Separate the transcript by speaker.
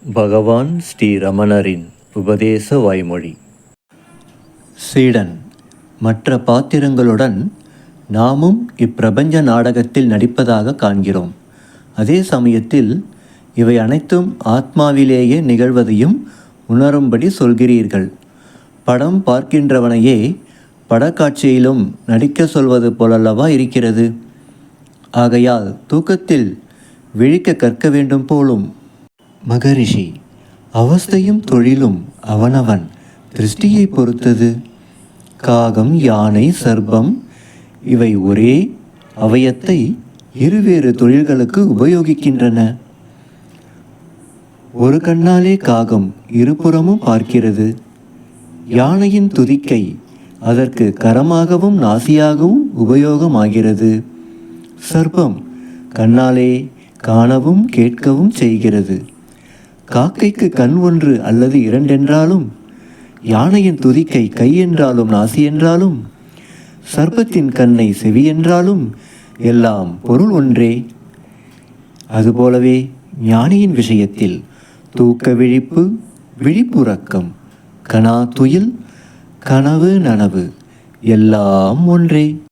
Speaker 1: பகவான் ஸ்ரீ ரமணரின் உபதேச வாய்மொழி. சீடன், மற்ற பாத்திரங்களுடன் நாமும் இப்பிரபஞ்ச நாடகத்தில் நடிப்பதாக காண்கிறோம். அதே சமயத்தில் இவை அனைத்தும் ஆத்மாவிலேயே நிகழ்வதையும் உணரும்படி சொல்கிறீர்கள். படம் பார்க்கின்றவனையே படக்காட்சியிலும் நடிக்க சொல்வது போலல்லவா இருக்கிறது. ஆகையால் தூக்கத்தில் விழிக்க கற்க வேண்டும் போலும். மகரிஷி, அவஸ்தையும் தொழிலும் அவனவன் திருஷ்டியை பொறுத்தது. காகம், யானை, சர்ப்பம் இவை ஒரே அவயத்தை இருவேறு தொழில்களுக்கு உபயோகிக்கின்றன. ஒரு கண்ணாலே காகம் இருபுறமும் பார்க்கிறது. யானையின் துதிக்கை அதற்கு கரமாகவும் நாசியாகவும் உபயோகமாகிறது. சர்ப்பம் கண்ணாலே காணவும் கேட்கவும் செய்கிறது. காக்கைக்கு கண் ஒன்று அல்லது இரண்டென்றாலும், யானையின் துதிக்கை கை என்றாலும் நாசி என்றாலும், சர்ப்பத்தின் கண்ணை செவி என்றாலும் எல்லாம் பொருள் ஒன்றே. அதுபோலவே ஞானியின் விஷயத்தில் தூக்க விழிப்பு, விழிப்புறக்கம், கனா துயில், கனவு நனவு எல்லாம் ஒன்றே.